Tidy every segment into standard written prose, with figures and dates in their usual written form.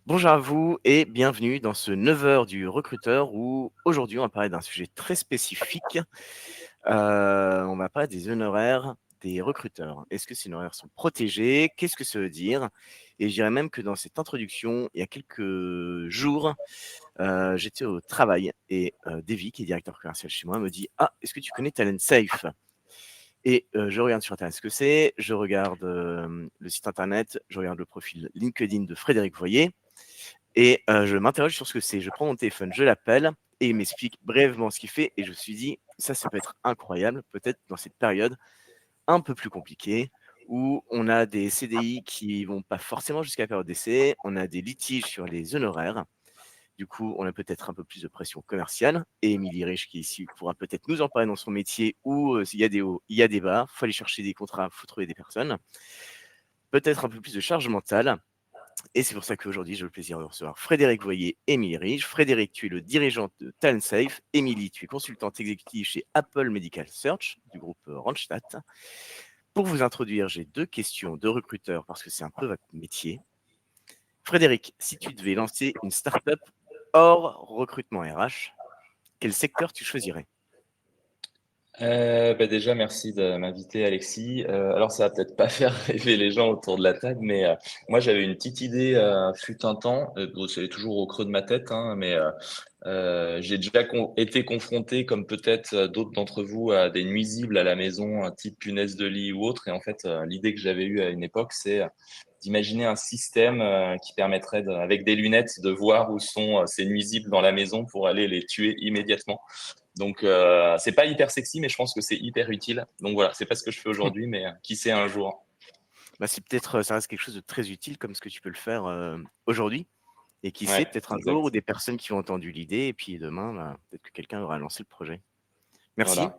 Bonjour à vous et bienvenue dans ce 9 heures du recruteur où aujourd'hui on va parler d'un sujet très spécifique. On va parler des honoraires des recruteurs. Est-ce que ces honoraires sont protégés? Qu'est-ce que ça veut dire? Et je dirais même que dans cette introduction, il y a quelques jours, j'étais au travail et Davy, qui est directeur commercial chez moi, me dit: «Ah, est-ce que tu connais Talent Safe?» Et je regarde sur internet ce que c'est, je regarde, le site internet, je regarde le profil LinkedIn de Frédéric Voyer et je m'interroge sur ce que c'est. Je prends mon téléphone, je l'appelle et il m'explique brièvement ce qu'il fait et je me suis dit: Ça peut être incroyable, peut-être dans cette période un peu plus compliquée où on a des CDI qui vont pas forcément jusqu'à la période d'essai, on a des litiges sur les honoraires. Du coup, on a peut-être un peu plus de pression commerciale et Émilie Rich qui est ici pourra peut-être nous en parler dans son métier où, il y a des hauts, il y a des bas, faut aller chercher des contrats, faut trouver des personnes. Peut-être un peu plus de charge mentale et c'est pour ça qu'aujourd'hui, j'ai le plaisir de recevoir Frédéric Voyer et Émilie Rich. Frédéric, tu es le dirigeant de TalentSafe. Émilie, tu es consultante exécutive chez Apple Medical Search du groupe Randstad. Pour vous introduire, j'ai 2 questions de recruteurs parce que c'est un peu votre métier. Frédéric, si tu devais lancer une start-up hors recrutement RH, quel secteur tu choisirais? Déjà, merci de m'inviter, Alexis. Alors, ça va peut-être pas faire rêver les gens autour de la table, mais moi, j'avais une petite idée, fut un temps. Bon, c'est toujours au creux de ma tête, hein, mais j'ai déjà été confronté, comme peut-être d'autres d'entre vous, à des nuisibles à la maison, un type punaise de lit ou autre. Et en fait, l'idée que j'avais eue à une époque, c'est d'imaginer un système qui permettrait, avec des lunettes, de voir où sont ces nuisibles dans la maison pour aller les tuer immédiatement. Donc, c'est pas hyper sexy, mais je pense que c'est hyper utile. Donc voilà, c'est pas ce que je fais aujourd'hui, mais qui sait un jour. Bah, c'est peut-être, ça reste quelque chose de très utile comme ce que tu peux le faire, aujourd'hui et qui sait, Ouais, peut-être un jour ou exact. des personnes qui ont entendu l'idée et puis demain, bah, peut-être que quelqu'un aura lancé le projet. Merci. Voilà.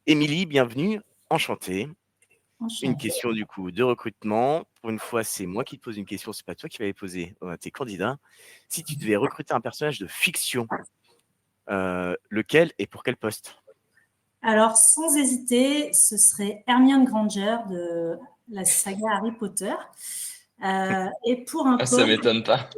Émilie, bienvenue, enchantée. Une Enchantée. question du coup de recrutement. Pour une fois, c'est moi qui te pose une question, c'est pas toi qui vas les poser à tes candidats. Si tu devais recruter un personnage de fiction, lequel et pour quel poste? Alors, sans hésiter, ce serait Hermione Granger de la saga Harry Potter. Et pour un Ah, ça poste, m'étonne pas.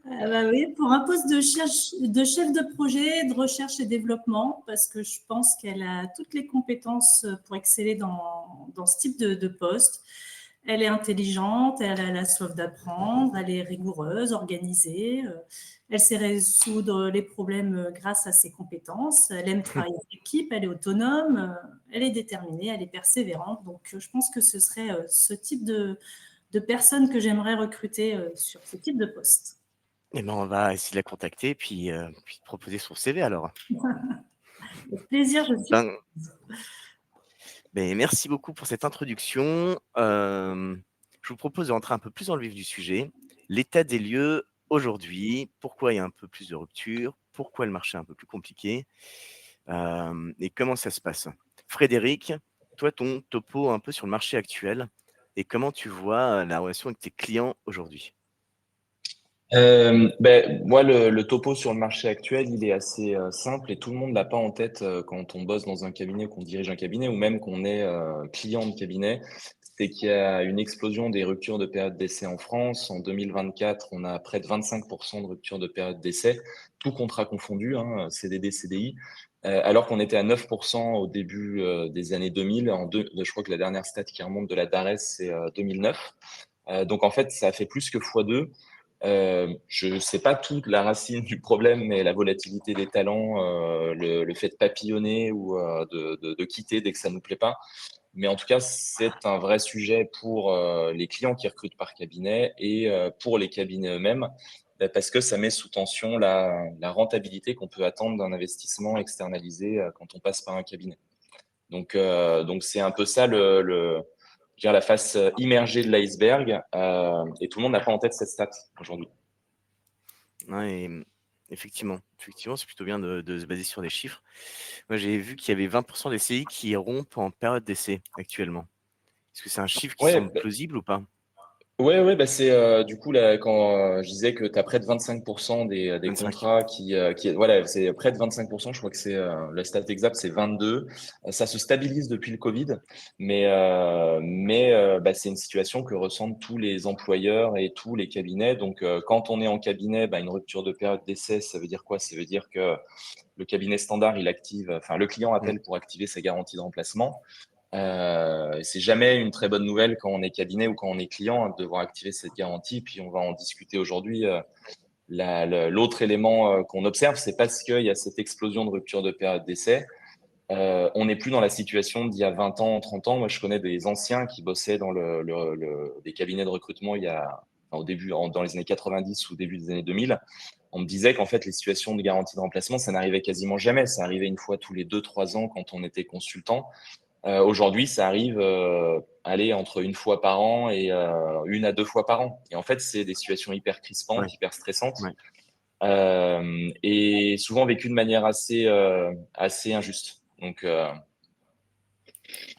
bah oui, pour un poste de chef de projet de recherche et développement, parce que je pense qu'elle a toutes les compétences pour exceller dans ce type de poste. Elle est intelligente, elle a la soif d'apprendre, elle est rigoureuse, organisée. Elle sait résoudre les problèmes grâce à ses compétences. Elle aime travailler en équipe, elle est autonome, elle est déterminée, elle est persévérante. Donc, je pense que ce serait ce type de personne que j'aimerais recruter sur ce type de poste. Eh ben, on va essayer de la contacter puis de proposer son CV alors. Avec plaisir, je suis. Ben, merci beaucoup pour cette introduction. Je vous propose de rentrer un peu plus dans le vif du sujet. L'état des lieux aujourd'hui, pourquoi il y a un peu plus de rupture, pourquoi le marché est un peu plus compliqué, et comment ça se passe? Frédéric, toi, ton topo un peu sur le marché actuel et comment tu vois, la relation avec tes clients aujourd'hui? Moi, le topo sur le marché actuel, il est assez simple et tout le monde l'a pas en tête quand on bosse dans un cabinet, qu'on dirige un cabinet ou même qu'on est client de cabinet. C'est qu'il y a une explosion des ruptures de période d'essai en France. En 2024, on a près de 25% de ruptures de période d'essai, tout contrat confondu, hein, CDD, CDI, alors qu'on était à 9% au début des années 2000. Je crois que la dernière stat qui remonte de la DARES, c'est 2009. Donc en fait, ça a fait plus que x2. Je ne sais pas toute la racine du problème, mais la volatilité des talents, le fait de papillonner ou de quitter dès que ça ne nous plaît pas. Mais en tout cas, c'est un vrai sujet pour les clients qui recrutent par cabinet et pour les cabinets eux-mêmes, parce que ça met sous tension la rentabilité qu'on peut attendre d'un investissement externalisé quand on passe par un cabinet. Donc c'est un peu ça je dirais la face immergée de l'iceberg, et tout le monde n'a pas en tête cette stat aujourd'hui. Ouais et effectivement, c'est plutôt bien de se baser sur des chiffres. Moi, j'ai vu qu'il y avait 20% des CI qui rompent en période d'essai actuellement. Est-ce que c'est un chiffre qui Ouais, semble plausible ou pas? Ouais, bah du coup là quand je disais que tu as près de 25% des 25. contrats voilà, c'est près de 25%, je crois que c'est la stat exacte, c'est 22. Ça se stabilise depuis le Covid, mais c'est une situation que ressentent tous les employeurs et tous les cabinets. Donc quand on est en cabinet, une rupture de période d'essai, ça veut dire quoi? Ça veut dire que le cabinet standard, le client Mm. appelle pour activer sa garantie de remplacement. C'est jamais une très bonne nouvelle quand on est cabinet ou quand on est client de devoir activer cette garantie. Puis on va en discuter aujourd'hui. L'autre élément qu'on observe, c'est parce qu'il y a cette explosion de rupture de période d'essai. On n'est plus dans la situation d'il y a 20 ans, 30 ans. Moi, je connais des anciens qui bossaient dans des cabinets de recrutement au début, dans les années 90 ou début des années 2000. On me disait qu'en fait, les situations de garantie de remplacement, ça n'arrivait quasiment jamais. Ça arrivait une fois tous les 2-3 ans quand on était consultant. Aujourd'hui, ça arrive entre une fois par an et 1 à 2 fois par an. Et en fait, c'est des situations hyper Ouais, crispantes, hyper stressantes, ouais, et souvent vécues de manière assez injuste.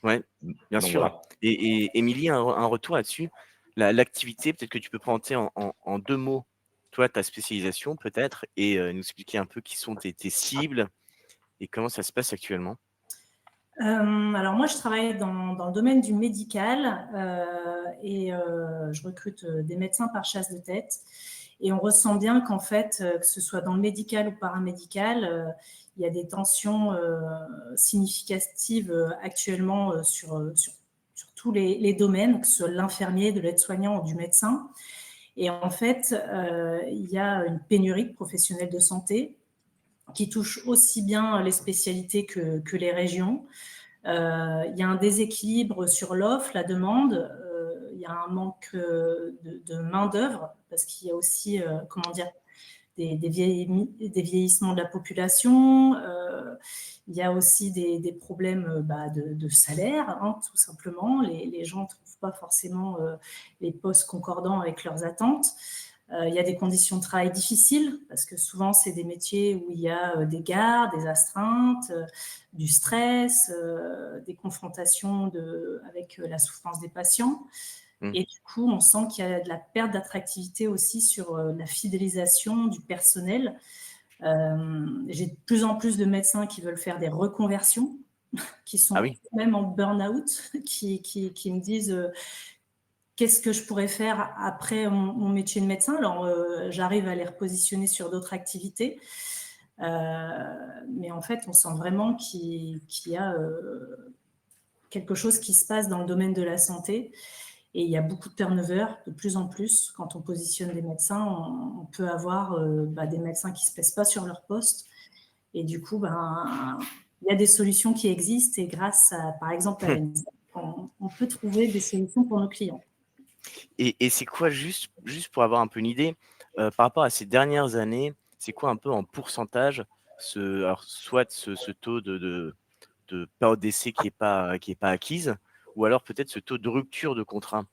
ouais, bien Donc sûr. voilà. Et Émilie, un retour là-dessus. L'activité, peut-être que tu peux présenter en 2 mots, toi, ta spécialisation peut-être, et nous expliquer un peu qui sont tes cibles et comment ça se passe actuellement. Alors moi, je travaille dans le domaine du médical et je recrute des médecins par chasse de tête. Et on ressent bien qu'en fait, que ce soit dans le médical ou paramédical, il y a des tensions significatives actuellement sur tous les domaines, que ce soit l'infirmier, de l'aide-soignant ou du médecin. Et en fait, il y a une pénurie de professionnels de santé qui touche aussi bien les spécialités que les régions. Il y a un déséquilibre sur l'offre, la demande. Il y a un manque de main-d'œuvre parce qu'il y a aussi, des vieillissements de la population. Il y a aussi des problèmes de salaire, hein, tout simplement. Les gens ne trouvent pas forcément les postes concordants avec leurs attentes. Il y a des conditions de travail difficiles parce que souvent, c'est des métiers où il y a des gardes, des astreintes, du stress, des confrontations avec la souffrance des patients. Mmh. Et du coup, on sent qu'il y a de la perte d'attractivité aussi sur la fidélisation du personnel. J'ai de plus en plus de médecins qui veulent faire des reconversions, qui Ah sont oui. même en burn-out, qui me disent qu'est-ce que je pourrais faire après mon métier de médecin. Alors, j'arrive à les repositionner sur d'autres activités. Mais en fait, on sent vraiment qu'il y a quelque chose qui se passe dans le domaine de la santé. Et il y a beaucoup de turnover, de plus en plus. Quand on positionne des médecins, on peut avoir des médecins qui ne se plaisent pas sur leur poste. Et du coup, il y a des solutions qui existent. Et grâce, par exemple, à l'ENSA, on peut trouver des solutions pour nos clients. Et c'est quoi, juste pour avoir un peu une idée, par rapport à ces dernières années, c'est quoi un peu en pourcentage alors soit ce taux de période d'essai qui est pas acquise, ou alors peut-être ce taux de rupture de contrat?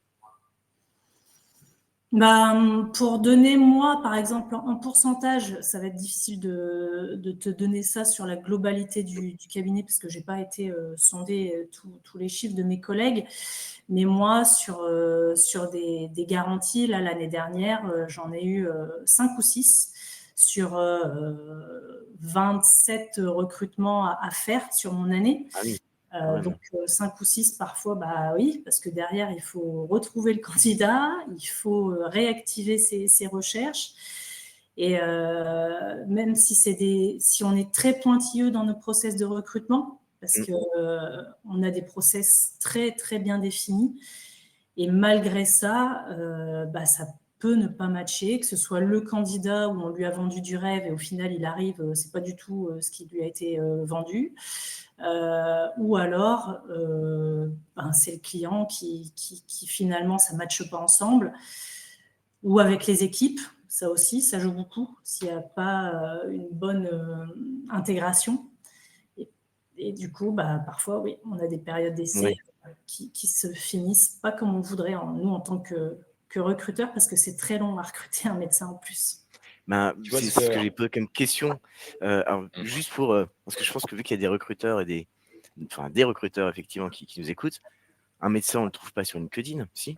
Pour donner, moi, par exemple, en pourcentage, ça va être difficile de te donner ça sur la globalité du cabinet parce que je n'ai pas été sonder tous les chiffres de mes collègues. Mais moi, sur des garanties, là, l'année dernière, j'en ai eu 5 ou 6 sur 27 recrutements à faire sur mon année. Ah oui, quand même. Donc 5 ou 6 parfois, oui, parce que derrière, il faut retrouver le candidat, il faut réactiver ses recherches. Et même si on est très pointilleux dans nos process de recrutement, parce Mmh. qu'on a des process très, très bien définis, et malgré ça, ça peut ne pas matcher, que ce soit le candidat où on lui a vendu du rêve et au final, il arrive, c'est pas du tout ce qui lui a été vendu. Ou alors, c'est le client qui finalement, ça ne matche pas ensemble. Ou avec les équipes, ça aussi, ça joue beaucoup, s'il n'y a pas une bonne intégration. Et du coup, parfois, oui, on a des périodes d'essai Oui. qui se finissent pas comme on voudrait, nous, en tant que recruteurs, parce que c'est très long à recruter un médecin en plus. Tu vois C'est ce ce que que. j'ai posé comme question. Alors Mm. juste parce que je pense que vu qu'il y a des recruteurs et des recruteurs effectivement qui nous écoutent, un médecin, on le trouve pas sur LinkedIn, si?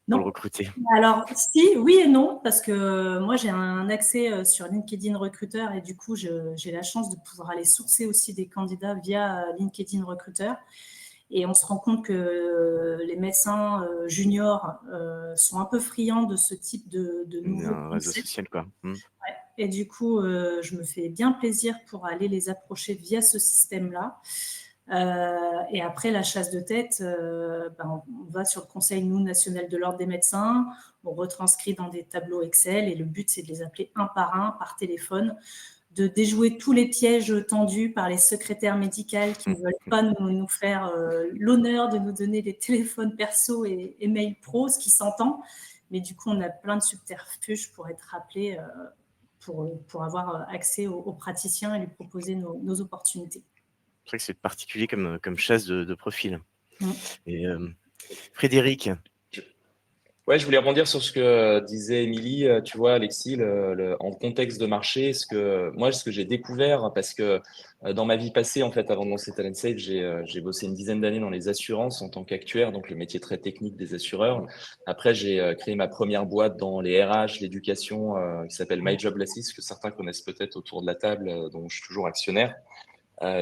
pour le Non. recruter? Alors, si, oui et non, parce que moi, j'ai un accès sur LinkedIn Recruteur et du coup, j'ai la chance de pouvoir aller sourcer aussi des candidats via LinkedIn Recruteur. Et on se rend compte que les médecins juniors sont un peu friands de ce type de nouveaux Un réseau concepts. social, quoi. Ouais. Et du coup, je me fais bien plaisir pour aller les approcher via ce système-là. Et après, la chasse de tête, on va sur le Conseil national de l'ordre des médecins, on retranscrit dans des tableaux Excel et le but, c'est de les appeler un par téléphone, de déjouer tous les pièges tendus par les secrétaires médicales qui ne veulent pas nous faire l'honneur de nous donner des téléphones perso et mails pro, ce qui s'entend. Mais du coup, on a plein de subterfuges pour être appelé, pour avoir accès aux praticiens et lui proposer nos opportunités. C'est vrai que c'est particulier comme chasse de profil. Mmh. Et Frédéric? Ouais, je voulais rebondir sur ce que disait Émilie. Tu vois, Alexis, en contexte de marché, ce que j'ai découvert, parce que dans ma vie passée, en fait, avant de lancer Talent Sales, j'ai bossé une dizaine d'années dans les assurances en tant qu'actuaire, donc le métier très technique des assureurs. Après, j'ai créé ma première boîte dans les RH, l'éducation, qui s'appelle My Job Lassis, que certains connaissent peut-être autour de la table, dont je suis toujours actionnaire.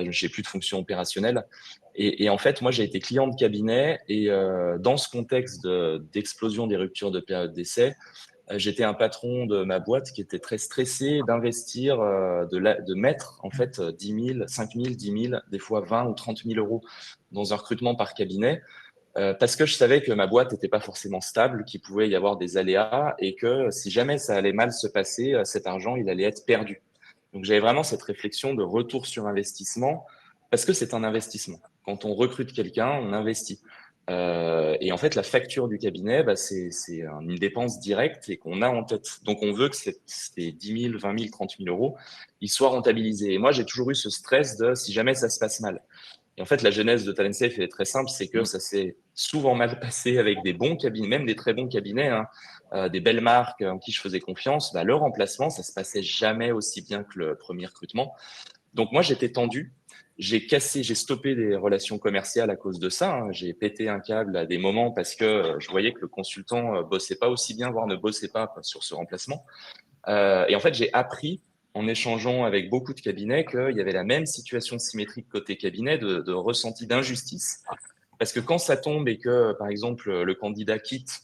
J'ai plus de fonction opérationnelle. Et en fait, moi, j'ai été client de cabinet et dans ce contexte d'explosion des ruptures de période d'essai, j'étais un patron de ma boîte qui était très stressé d'investir, de mettre en fait 10 000, 5 000, 10 000, des fois 20 ou 30 000 euros dans un recrutement par cabinet. Parce que je savais que ma boîte n'était pas forcément stable, qu'il pouvait y avoir des aléas et que si jamais ça allait mal se passer, cet argent, il allait être perdu. Donc, j'avais vraiment cette réflexion de retour sur investissement parce que c'est un investissement. Quand on recrute quelqu'un, on investit. Et en fait, la facture du cabinet, c'est une dépense directe et qu'on a en tête. Donc, on veut que ces 10 000, 20 000, 30 000 euros, ils soient rentabilisés. Et moi, j'ai toujours eu ce stress de si jamais ça se passe mal. Et en fait, la genèse de Talent Safe est très simple, c'est que ça s'est souvent mal passé avec des bons cabinets, même des très bons cabinets, hein, des belles marques en qui je faisais confiance. Le remplacement, ça se passait jamais aussi bien que le premier recrutement. Donc moi, j'étais tendu. J'ai stoppé des relations commerciales à cause de ça. Hein. J'ai pété un câble à des moments parce que je voyais que le consultant bossait pas aussi bien, voire ne bossait pas sur ce remplacement. Et en fait, j'ai appris en échangeant avec beaucoup de cabinets qu'il y avait la même situation symétrique côté cabinet de ressenti d'injustice. Parce que quand ça tombe et que, par exemple, le candidat quitte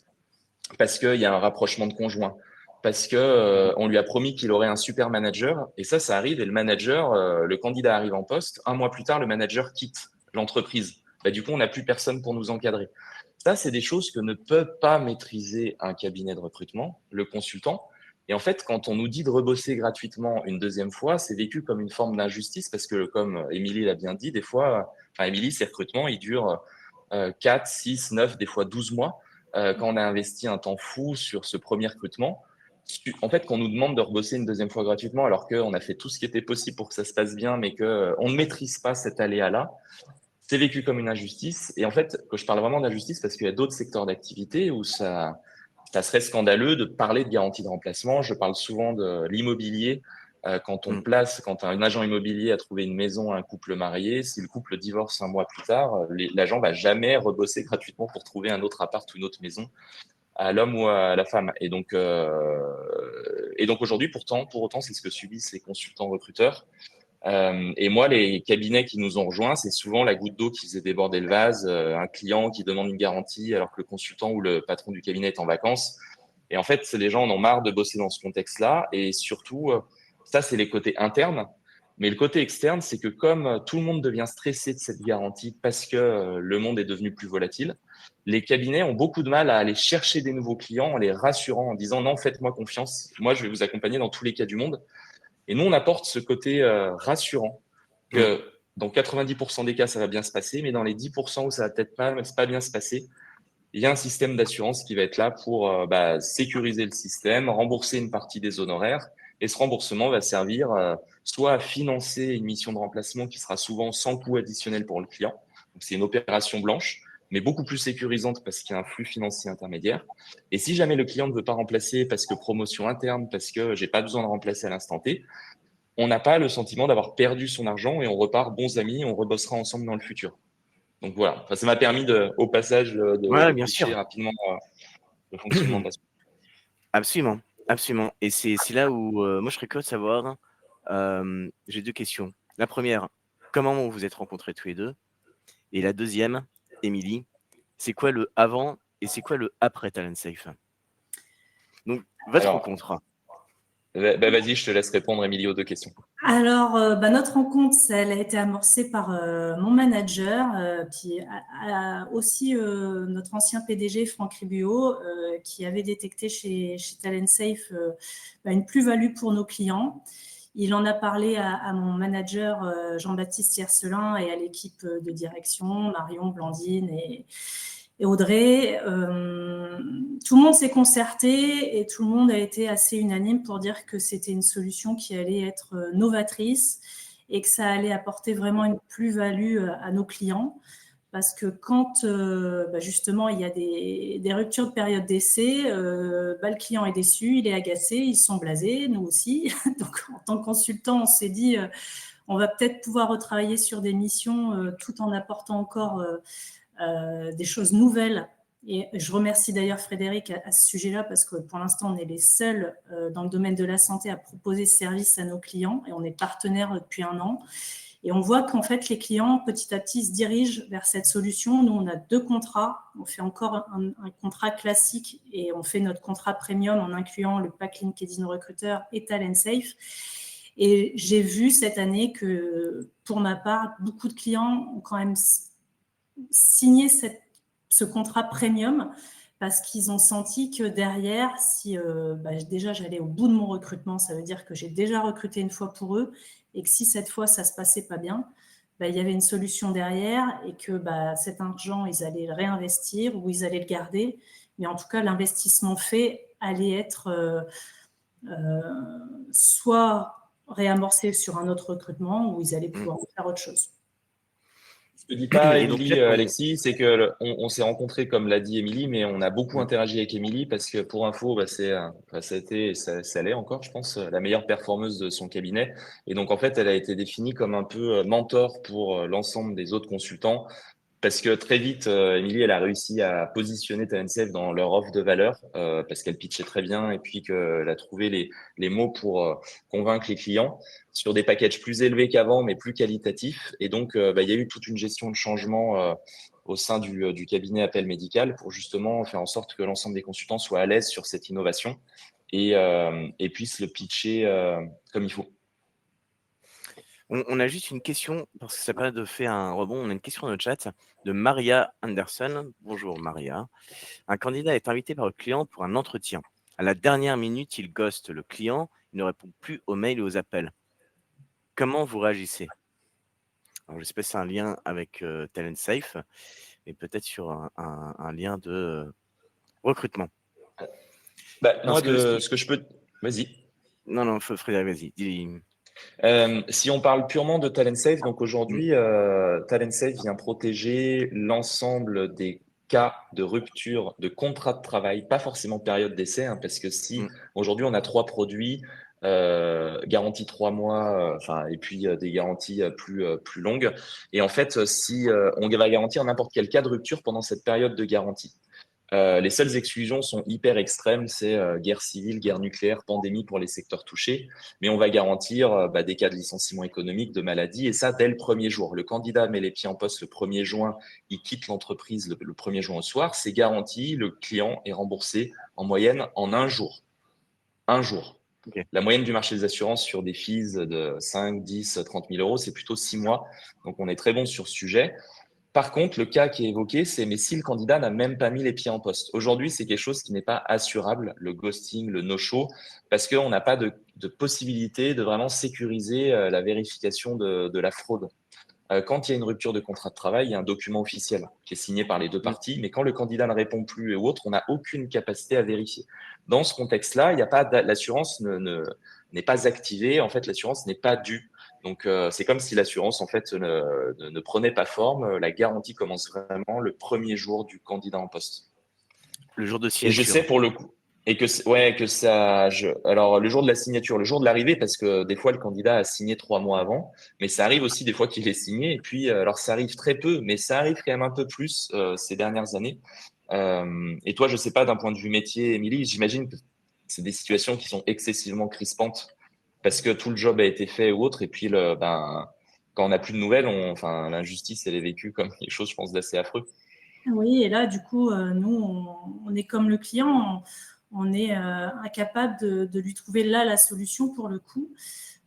parce qu'il y a un rapprochement de conjoints, parce que on lui a promis qu'il aurait un super manager, et ça arrive, et le manager, le candidat arrive en poste, un mois plus tard, le manager quitte l'entreprise. Du coup, on n'a plus personne pour nous encadrer. Ça, c'est des choses que ne peut pas maîtriser un cabinet de recrutement, le consultant. Et en fait, quand on nous dit de rebosser gratuitement une deuxième fois, c'est vécu comme une forme d'injustice parce que, comme Émilie l'a bien dit, des fois, Émilie, ces recrutements, ils durent 4, 6, 9, des fois 12 mois. Quand on a investi un temps fou sur ce premier recrutement, en fait, qu'on nous demande de rebosser une deuxième fois gratuitement alors qu'on a fait tout ce qui était possible pour que ça se passe bien, mais qu'on ne maîtrise pas cet aléa-là, c'est vécu comme une injustice. Et en fait, que je parle vraiment d'injustice parce qu'il y a d'autres secteurs d'activité où ça serait scandaleux de parler de garantie de remplacement. Je parle souvent de l'immobilier. Quand un agent immobilier a trouvé une maison à un couple marié, si le couple divorce un mois plus tard, l'agent va jamais rebosser gratuitement pour trouver un autre appart ou une autre maison à l'homme ou à la femme. Et donc aujourd'hui, pour autant, c'est ce que subissent les consultants recruteurs. Et moi, les cabinets qui nous ont rejoints, c'est souvent la goutte d'eau qui faisait déborder le vase, un client qui demande une garantie alors que le consultant ou le patron du cabinet est en vacances. Et en fait, les gens en ont marre de bosser dans ce contexte-là. Et surtout, ça, c'est les côtés internes. Mais le côté externe, c'est que comme tout le monde devient stressé de cette garantie parce que le monde est devenu plus volatile, les cabinets ont beaucoup de mal à aller chercher des nouveaux clients en les rassurant, en disant non, faites-moi confiance. Moi, je vais vous accompagner dans tous les cas du monde. Et nous, on apporte ce côté rassurant que dans 90% des cas, ça va bien se passer, mais dans les 10% où ça va peut-être pas bien se passer, il y a un système d'assurance qui va être là pour sécuriser le système, rembourser une partie des honoraires. Et ce remboursement va servir soit à financer une mission de remplacement qui sera souvent sans coût additionnel pour le client. Donc, c'est une opération blanche, mais beaucoup plus sécurisante parce qu'il y a un flux financier intermédiaire. Et si jamais le client ne veut pas remplacer parce que promotion interne, parce que j'ai pas besoin de remplacer à l'instant T, on n'a pas le sentiment d'avoir perdu son argent et on repart bons amis, on rebossera ensemble dans le futur. Donc voilà, ça m'a permis au passage de Ouais, bien pitcher sûr. rapidement le fonctionnement de la société. Absolument, absolument. Et c'est là où moi je serais curieux de savoir. J'ai 2 questions. La première, comment vous vous êtes rencontrés tous les 2? Et la deuxième, Émilie, c'est quoi le avant et c'est quoi le après Talent Safe? Donc votre Alors, rencontre. vas-y, je te laisse répondre, Émilie, aux 2 questions. Alors, notre rencontre, elle a été amorcée par mon manager, qui aussi notre ancien PDG, Franck Ribio, qui avait détecté chez Talent Safe une plus-value pour nos clients. Il en a parlé à mon manager Jean-Baptiste Tiercelin et à l'équipe de direction, Marion, Blandine et Audrey. Tout le monde s'est concerté et tout le monde a été assez unanime pour dire que c'était une solution qui allait être novatrice et que ça allait apporter vraiment une plus-value à nos clients. Parce que quand justement il y a des ruptures de période d'essai, le client est déçu, il est agacé, ils sont blasés, nous aussi. Donc en tant que consultant, on s'est dit on va peut-être pouvoir retravailler sur des missions tout en apportant encore des choses nouvelles. Et je remercie d'ailleurs Frédéric à ce sujet-là parce que pour l'instant, on est les seuls dans le domaine de la santé à proposer ce service à nos clients et on est partenaires depuis 1 an. Et on voit qu'en fait, les clients, petit à petit, se dirigent vers cette solution. Nous, on a 2 contrats. On fait encore un contrat classique et on fait notre contrat premium en incluant le pack LinkedIn Recruiter et Talent Safe. Et j'ai vu cette année que, pour ma part, beaucoup de clients ont quand même signé ce contrat premium parce qu'ils ont senti que derrière, si déjà j'allais au bout de mon recrutement, ça veut dire que j'ai déjà recruté une fois pour eux et que si cette fois ça se passait pas bien, il y avait une solution derrière et que cet argent, ils allaient le réinvestir ou ils allaient le garder. Mais en tout cas, l'investissement fait allait être soit réamorcé sur un autre recrutement ou ils allaient pouvoir faire autre chose. Ce que dit pas Et donc là, Émilie, Alexis, c'est que on s'est rencontrés, comme l'a dit Émilie, mais on a beaucoup interagi avec Émilie parce que pour info, ça a été, ça l'est encore, je pense, la meilleure performeuse de son cabinet. Et donc en fait, elle a été définie comme un peu mentor pour l'ensemble des autres consultants. Parce que très vite, Émilie, elle a réussi à positionner TalentSafe dans leur offre de valeur parce qu'elle pitchait très bien et puis qu'elle a trouvé les mots pour convaincre les clients sur des packages plus élevés qu'avant, mais plus qualitatifs. Et donc, il y a eu toute une gestion de changement au sein du cabinet Appel Médical pour justement faire en sorte que l'ensemble des consultants soient à l'aise sur cette innovation et puissent le pitcher comme il faut. On a juste une question, parce que ça permet de faire un rebond. On a une question dans le chat de Maria Anderson. Bonjour Maria. Un candidat est invité par le client pour un entretien. À la dernière minute, il ghoste le client, il ne répond plus aux mails et aux appels. Comment vous réagissez? Alors, je sais pas si c'est un lien avec Talent Safe, mais peut-être sur un lien de recrutement. Moi, ce que je peux... Vas-y. Non, Frédéric, vas-y. Si on parle purement de Talent Safe, donc aujourd'hui, Talent Safe vient protéger l'ensemble des cas de rupture de contrat de travail, pas forcément période d'essai, parce que si aujourd'hui on a 3 produits, garantie 3 mois, et puis des garanties plus longues, et en fait, si on va garantir n'importe quel cas de rupture pendant cette période de garantie. Les seules exclusions sont hyper extrêmes, c'est guerre civile, guerre nucléaire, pandémie pour les secteurs touchés, mais on va garantir des cas de licenciement économique, de maladie, et ça dès le premier jour. Le candidat met les pieds en poste le 1er juin, il quitte l'entreprise le 1er juin au soir, c'est garanti, le client est remboursé en moyenne en 1 jour. 1 jour. Okay. La moyenne du marché des assurances sur des fees de 5, 10, 30 000 euros, c'est plutôt 6 mois, donc on est très bon sur ce sujet. Par contre, le cas qui est évoqué, c'est mais si le candidat n'a même pas mis les pieds en poste. Aujourd'hui, c'est quelque chose qui n'est pas assurable, le ghosting, le no-show, parce qu'on n'a pas de possibilité de vraiment sécuriser la vérification de la fraude. Quand il y a une rupture de contrat de travail, il y a un document officiel qui est signé par les 2 parties, mais quand le candidat ne répond plus ou autre, on n'a aucune capacité à vérifier. Dans ce contexte-là, il n'y a pas l'assurance n'est pas activée, en fait, l'assurance n'est pas due. Donc, c'est comme si l'assurance, en fait, ne prenait pas forme. La garantie commence vraiment le 1er jour du candidat en poste. Le jour de signature. Et je sais pour le coup, et que ça. Alors, le jour de la signature, le jour de l'arrivée, parce que des fois, le candidat a signé 3 mois avant, mais ça arrive aussi des fois qu'il est signé. Et puis, alors, ça arrive très peu, mais ça arrive quand même un peu plus ces dernières années. Et toi, je sais pas, d'un point de vue métier, Émilie, j'imagine que c'est des situations qui sont excessivement crispantes parce que tout le job a été fait ou autre. Et puis, quand on n'a plus de nouvelles, enfin, l'injustice, elle est vécue comme quelque chose, je pense, d'assez affreux. Oui, et là, du coup, nous, on est comme le client, on est incapable de lui trouver là la solution pour le coup.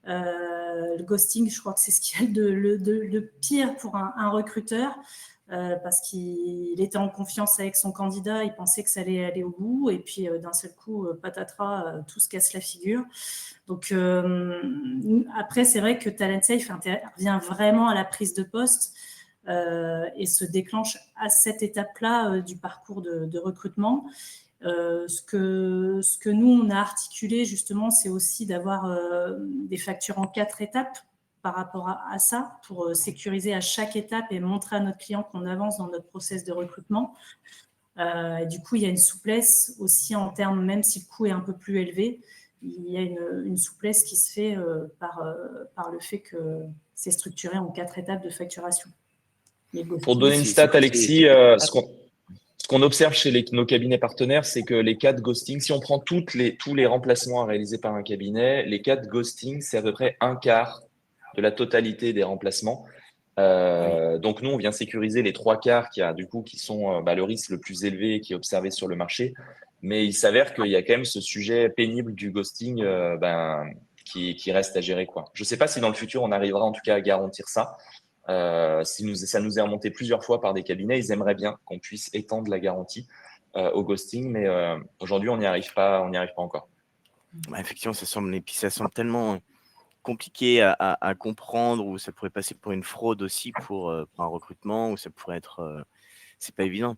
Le ghosting, je crois que c'est ce qu'il y a de pire pour un recruteur, parce qu'il était en confiance avec son candidat, il pensait que ça allait aller au bout, et puis d'un seul coup, patatras, tout se casse la figure. Donc après, c'est vrai que TalentSafe intervient vraiment à la prise de poste et se déclenche à cette étape-là du parcours de recrutement. Ce que nous, on a articulé justement, c'est aussi d'avoir des factures en 4 étapes par rapport à ça, pour sécuriser à chaque étape et montrer à notre client qu'on avance dans notre process de recrutement. Et du coup, il y a une souplesse aussi en termes, même si le coût est un peu plus élevé, il y a une souplesse qui se fait par le fait que c'est structuré en 4 étapes de facturation. Pour donner une stat, Alexis, ce qu'on observe chez nos cabinets partenaires, c'est que les cas de ghosting, si on prend tous les remplacements à réaliser par un cabinet, les cas de ghosting, c'est à peu près un quart de la totalité des remplacements. Donc nous, on vient sécuriser les 3 quarts qui sont le risque le plus élevé qui est observé sur le marché. Mais il s'avère qu'il y a quand même ce sujet pénible du ghosting qui reste à gérer, quoi. Je ne sais pas si dans le futur, on arrivera en tout cas à garantir ça. Ça nous est remonté plusieurs fois par des cabinets. Ils aimeraient bien qu'on puisse étendre la garantie au ghosting, mais aujourd'hui, on n'y arrive pas encore. Effectivement, ça semble tellement compliqué à comprendre, ou ça pourrait passer pour une fraude aussi pour un recrutement, ou ça pourrait être, c'est pas évident.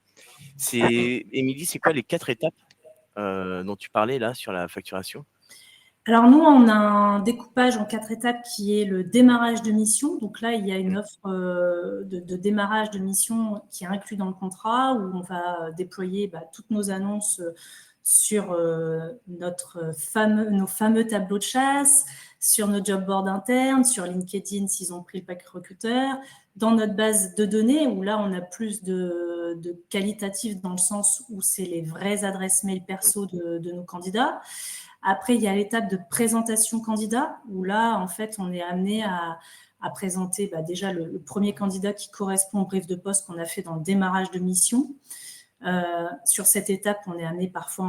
Émilie, c'est quoi les 4 étapes dont tu parlais là sur la facturation? Alors nous, on a un découpage en 4 étapes qui est le démarrage de mission. Donc là, il y a une offre de démarrage de mission qui est inclus dans le contrat, où on va déployer toutes nos annonces sur nos fameux tableaux de chasse, sur nos job boards internes, sur LinkedIn s'ils ont pris le pack recruteur, dans notre base de données, où là, on a plus de qualitatif dans le sens où c'est les vraies adresses mail perso de nos candidats. Après, il y a l'étape de présentation candidat, où là, en fait, on est amené à présenter déjà le premier candidat qui correspond au brief de poste qu'on a fait dans le démarrage de mission. Sur cette étape, on est amené parfois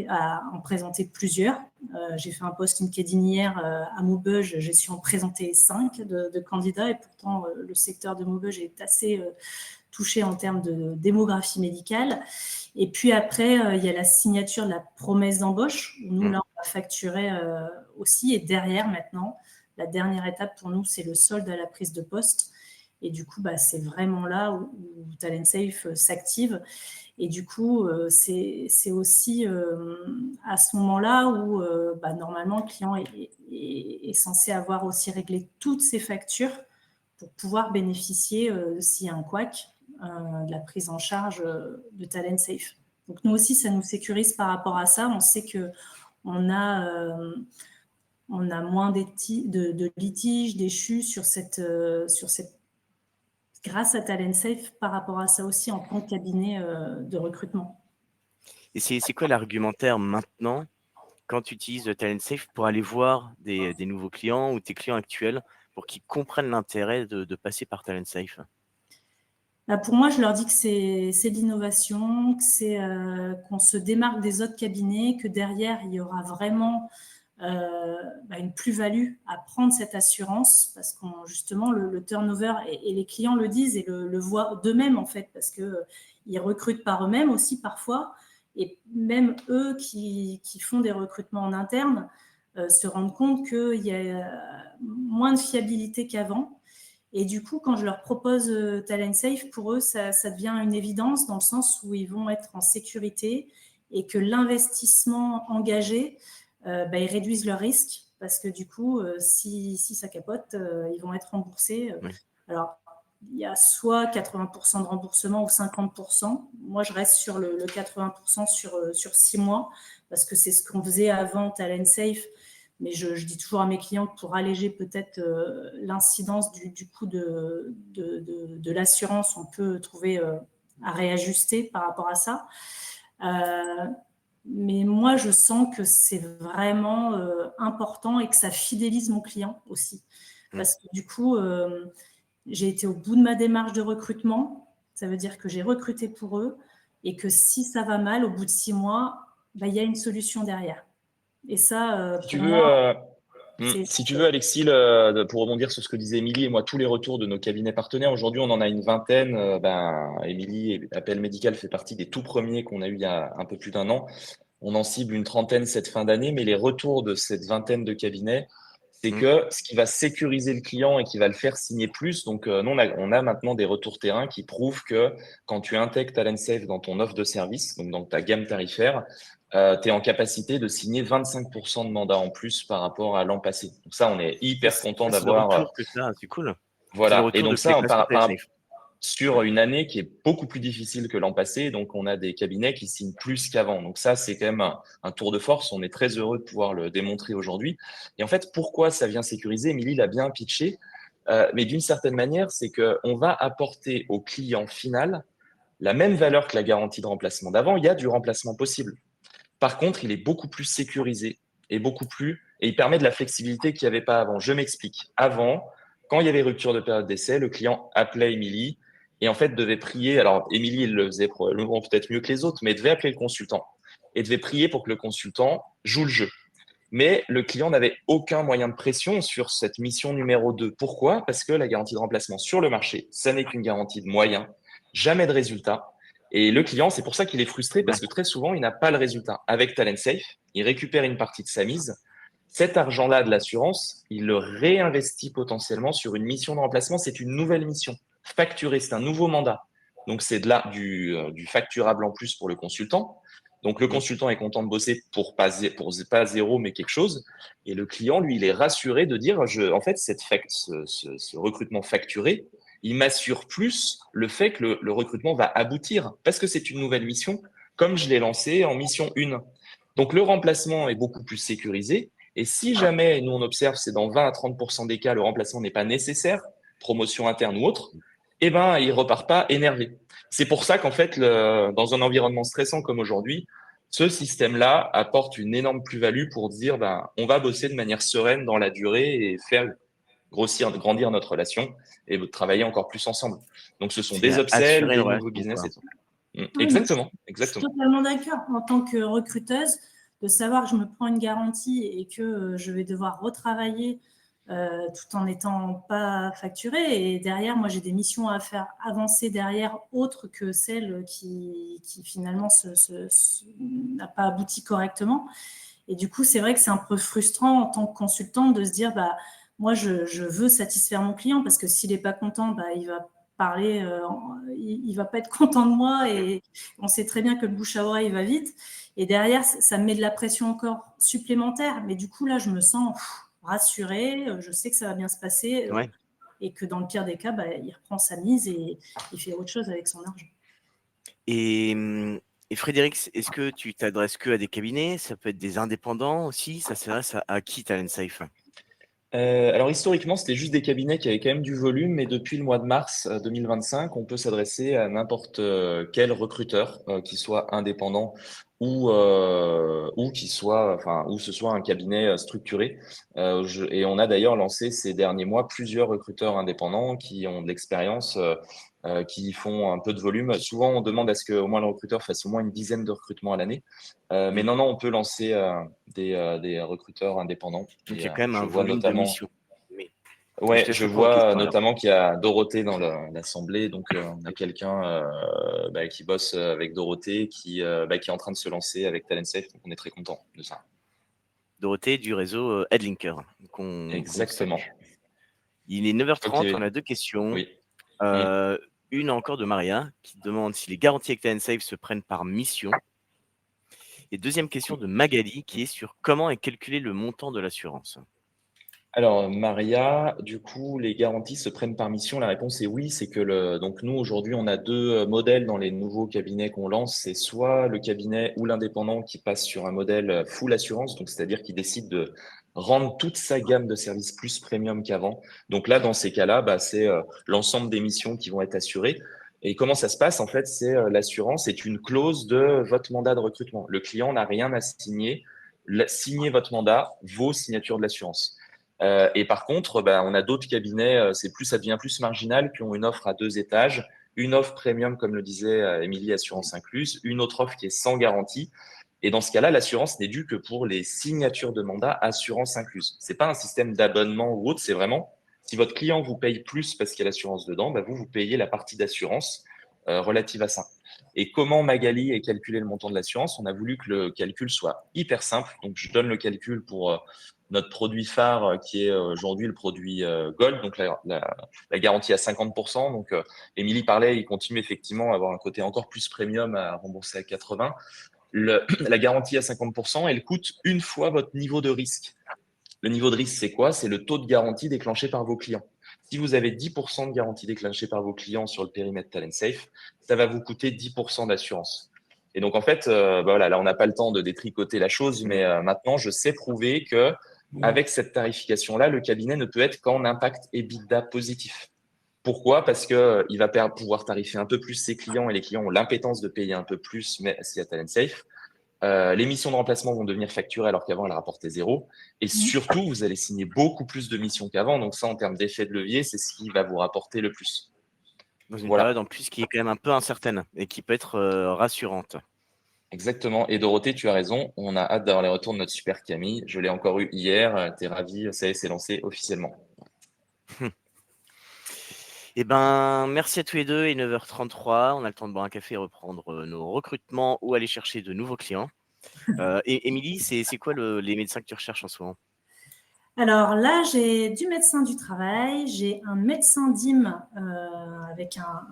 à en présenter plusieurs. J'ai fait un post LinkedIn hier à Maubeuge, j'ai su en présenter 5 de candidats, et pourtant le secteur de Maubeuge est assez touché en termes de démographie médicale. Et puis après, il y a la signature de la promesse d'embauche, où nous, là, on va facturer aussi. Et derrière, maintenant, la dernière étape pour nous, c'est le solde à la prise de poste. Et du coup, c'est vraiment là où TalentSafe s'active. Et du coup, c'est aussi à ce moment-là où normalement, le client est censé avoir aussi réglé toutes ses factures pour pouvoir bénéficier, s'il y a un couac, de la prise en charge de TalentSafe. Donc nous aussi, ça nous sécurise par rapport à ça. On sait qu'on a moins de litiges déchus sur cette grâce à TalentSafe par rapport à ça aussi en tant que cabinet de recrutement. Et c'est quoi l'argumentaire maintenant quand tu utilises TalentSafe pour aller voir des nouveaux clients ou tes clients actuels pour qu'ils comprennent l'intérêt de passer par TalentSafe? Pour moi, je leur dis que c'est de l'innovation, que c'est qu'on se démarque des autres cabinets, que derrière, il y aura vraiment une plus-value à prendre cette assurance, parce que justement, le turnover, et les clients le disent et le voient d'eux-mêmes, en fait, parce qu'ils recrutent par eux-mêmes aussi parfois, et même eux qui font des recrutements en interne se rendent compte qu'il y a moins de fiabilité qu'avant. Et du coup, quand je leur propose TalentSafe, pour eux, ça devient une évidence, dans le sens où ils vont être en sécurité et que l'investissement engagé, ils réduisent leur risque, parce que du coup, si ça capote, ils vont être remboursés. Oui. Alors, il y a soit 80% de remboursement ou 50%. Moi, je reste sur le 80% sur 6 mois, parce que c'est ce qu'on faisait avant TalentSafe. Mais je dis toujours à mes clients que pour alléger peut-être l'incidence du coût de l'assurance, on peut trouver réajuster par rapport à ça. Mais moi, je sens que c'est vraiment important et que ça fidélise mon client aussi. Parce que du coup, j'ai été au bout de ma démarche de recrutement. Ça veut dire que j'ai recruté pour eux et que si ça va mal, au bout de 6 mois, il y a une solution derrière. Et ça, Si tu pour veux, moi, Si tu veux, Alexis, pour rebondir sur ce que disait Émilie et moi, tous les retours de nos cabinets partenaires, aujourd'hui, on en a une vingtaine. Émilie, Appel Médical fait partie des tout premiers qu'on a eu il y a un peu plus d'1 an. On en cible une trentaine cette fin d'année, mais les retours de cette vingtaine de cabinets, c'est que ce qui va sécuriser le client et qui va le faire signer plus. Donc, nous, on a maintenant des retours terrain qui prouvent que quand tu intègres Talent Safe dans ton offre de service, donc dans ta gamme tarifaire, tu es en capacité de signer 25% de mandats en plus par rapport à l'an passé. Donc ça, on est hyper content C'est le d'avoir. retour que ça, c'est cool. C'est le Voilà. Et retour donc depuis les ça, placements TLSafe. sur une année qui est beaucoup plus difficile que l'an passé. Donc, on a des cabinets qui signent plus qu'avant. Donc ça, c'est quand même un tour de force. On est très heureux de pouvoir le démontrer aujourd'hui. Et en fait, pourquoi ça vient sécuriser? Émilie l'a bien pitché. Mais d'une certaine manière, c'est qu'on va apporter au client final la même valeur que la garantie de remplacement d'avant. Il y a du remplacement possible. Par contre, il est beaucoup plus sécurisé et et il permet de la flexibilité qu'il n'y avait pas avant. Je m'explique. Avant, quand il y avait rupture de période d'essai, le client appelait Émilie et en fait devait prier. Alors, Émilie, il le faisait probablement peut-être mieux que les autres, mais devait appeler le consultant et devait prier pour que le consultant joue le jeu. Mais le client n'avait aucun moyen de pression sur cette mission numéro 2. Pourquoi? Parce que la garantie de remplacement sur le marché, ça n'est qu'une garantie de moyens, jamais de résultat. Et le client, c'est pour ça qu'il est frustré parce que très souvent, il n'a pas le résultat. Avec Talent Safe, il récupère une partie de sa mise. Cet argent-là de l'assurance, il le réinvestit potentiellement sur une mission de remplacement. C'est une nouvelle mission facturée, c'est un nouveau mandat. Donc, c'est du facturable en plus pour le consultant. Donc, le consultant est content de bosser pour pas zéro, mais quelque chose. Et le client, lui, il est rassuré de dire, en fait, ce recrutement facturé, il m'assure plus le fait que le recrutement va aboutir parce que c'est une nouvelle mission, comme je l'ai lancé en mission 1. Donc, le remplacement est beaucoup plus sécurisé. Et si jamais, nous, on observe, c'est dans 20 à 30% des cas, le remplacement n'est pas nécessaire, promotion interne ou autre, eh ben, il repart pas énervé. C'est pour ça qu'en fait, dans un environnement stressant comme aujourd'hui, ce système-là apporte une énorme plus-value pour dire, on va bosser de manière sereine dans la durée et faire grandir notre relation et travailler encore plus ensemble. Donc, ce sont des C'est upsells, assurer une des nouveaux relation, business quoi. et tout. Oui, mais Exactement, je suis exactement. totalement d'accord. En tant que recruteuse, de savoir que je me prends une garantie et que je vais devoir retravailler tout en n'étant pas facturée. Et derrière, moi, j'ai des missions à faire avancer derrière, autres que celles qui finalement n'a pas abouti correctement. Et du coup, c'est vrai que c'est un peu frustrant en tant que consultante de se dire, moi, je veux satisfaire mon client parce que s'il n'est pas content, il va parler, il va pas être content de moi et on sait très bien que le bouche à oreille va vite. Et derrière, ça me met de la pression encore supplémentaire. Mais du coup, là, je me sens rassurée, je sais que ça va bien se passer Ouais. et que dans le pire des cas, il reprend sa mise et il fait autre chose avec son argent. Et Frédéric, est-ce que tu t'adresses que à des cabinets? Ça peut être des indépendants aussi? Ça s'adresse à qui Talent Safe? Alors historiquement, c'était juste des cabinets qui avaient quand même du volume, mais depuis le mois de mars 2025, on peut s'adresser à n'importe quel recruteur, qui soit indépendant ou qui soit, enfin, ou ce soit un cabinet structuré. Et on a d'ailleurs lancé ces derniers mois plusieurs recruteurs indépendants qui ont de l'expérience, qui font un peu de volume. Souvent, on demande à ce qu'au moins le recruteur fasse au moins une dizaine de recrutements à l'année. Mais non, on peut lancer des recruteurs indépendants. Donc il Et y a quand même je un vois volume de notamment, missions. Mais je ouais, te laisse je répondre aux vois questions alors. notamment qu'il y a Dorothée dans l'assemblée. Donc, on a quelqu'un qui bosse avec Dorothée, qui est en train de se lancer avec Talent Safe. Donc, on est très content de ça. Dorothée du réseau Headlinker, qu'on salue. Exactement. Il est 9h30, on Ok, a 2 questions. oui. Mm. Une encore de Maria qui demande si les garanties avec Talent Safe se prennent par mission. Et deuxième question de Magali qui est sur comment est calculé le montant de l'assurance. Alors, Maria, du coup, les garanties se prennent par mission. La réponse est oui. C'est que donc nous, aujourd'hui, on a deux modèles dans les nouveaux cabinets qu'on lance. C'est soit le cabinet ou l'indépendant qui passe sur un modèle full assurance, donc c'est-à-dire qui décide de rendre toute sa gamme de services plus premium qu'avant. Donc là, dans ces cas-là, c'est l'ensemble des missions qui vont être assurées. Et comment ça se passe? En fait, c'est l'assurance est une clause de votre mandat de recrutement. Le client n'a rien à signer. Signez votre mandat, vos signatures de l'assurance. Et par contre, on a d'autres cabinets, ça devient plus marginal, qui ont une offre à 2 étages, une offre premium, comme le disait Émilie, assurance incluse, une autre offre qui est sans garantie. Et dans ce cas-là, l'assurance n'est due que pour les signatures de mandat, assurance incluse. C'est pas un système d'abonnement ou autre, c'est vraiment si votre client vous paye plus parce qu'il y a l'assurance dedans, vous payez la partie d'assurance relative à ça. Et comment Magali est calculé le montant de l'assurance? On a voulu que le calcul soit hyper simple. Donc, je donne le calcul pour notre produit phare qui est aujourd'hui le produit Gold, donc la garantie à 50%. Donc, Émilie parlait, il continue effectivement à avoir un côté encore plus premium à rembourser à 80%. La garantie à 50%, elle coûte une fois votre niveau de risque. Le niveau de risque, c'est quoi? C'est le taux de garantie déclenché par vos clients. Si vous avez 10% de garantie déclenchée par vos clients sur le périmètre Talent Safe, ça va vous coûter 10% d'assurance. Et donc, en fait, voilà, là, on n'a pas le temps de détricoter la chose, mais maintenant, je sais prouver que avec cette tarification-là, le cabinet ne peut être qu'en impact EBITDA positif. Pourquoi? Parce que il va pouvoir tarifer un peu plus ses clients et les clients ont l'impétence de payer un peu plus, mais s'il y a Talent Safe. Les missions de remplacement vont devenir facturées alors qu'avant, elles rapportaient 0. Et surtout, vous allez signer beaucoup plus de missions qu'avant. Donc ça, en termes d'effet de levier, c'est ce qui va vous rapporter le plus. Dans une Voilà. période en plus qui est quand même un peu incertaine et qui peut être rassurante. Exactement. Et Dorothée, tu as raison. On a hâte d'avoir les retours de notre super Camille. Je l'ai encore eu hier. T'es ravi. Ça y est, c'est lancé officiellement. Eh ben, merci à tous les deux. Il est 9h33. On a le temps de boire un café et reprendre nos recrutements ou aller chercher de nouveaux clients. Et Émilie, c'est quoi les médecins que tu recherches en ce moment? Alors là, j'ai du médecin du travail, j'ai un médecin DIM avec un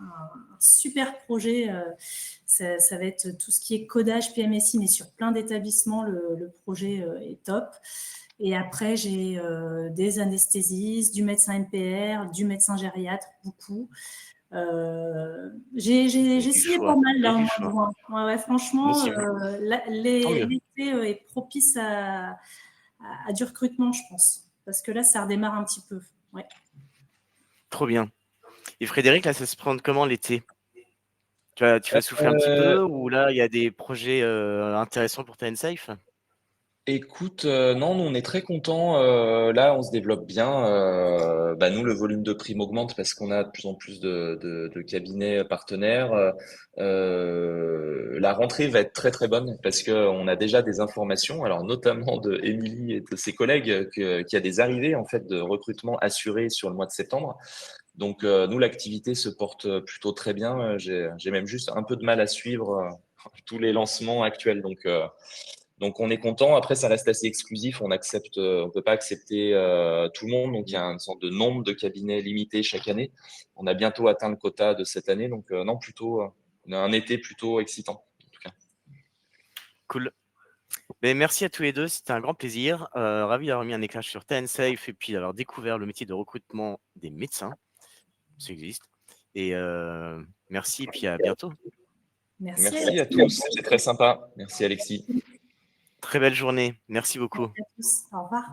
super projet. Ça va être tout ce qui est codage PMSI, mais sur plein d'établissements, le projet est top. Et après, j'ai des anesthésistes, du médecin NPR, du médecin gériatre, beaucoup. J'ai signé pas mal là au mois de juin. Ouais, franchement, l'été est propice à du recrutement, je pense. Parce que là, ça redémarre un petit peu. Ouais. Trop bien. Et Frédéric, là, ça se prend comment l'été? Tu vas souffler un petit peu ou là, il y a des projets intéressants pour Talent Safe? Écoute, non, nous on est très contents. Là, on se développe bien. Nous, le volume de primes augmente parce qu'on a de plus en plus de cabinets partenaires. La rentrée va être très très bonne parce que on a déjà des informations, alors notamment de Émilie et de ses collègues, qu'il y a des arrivées en fait de recrutement assurées sur le mois de septembre. Donc nous, l'activité se porte plutôt très bien. J'ai même juste un peu de mal à suivre tous les lancements actuels. Donc on est content. Après, ça reste assez exclusif. On peut pas accepter tout le monde. Donc il y a une sorte de nombre de cabinets limité chaque année. On a bientôt atteint le quota de cette année. Donc non, plutôt, on a un été plutôt excitant en tout cas. Cool. Mais merci à tous les deux, c'était un grand plaisir. Ravi d'avoir mis un éclairage sur Talent Safe et puis d'avoir découvert le métier de recrutement des médecins. Ça existe. Et merci et puis à bientôt. Merci à tous, c'était très sympa. Merci Alexis. Très belle journée. Merci beaucoup. Merci à tous. Au revoir.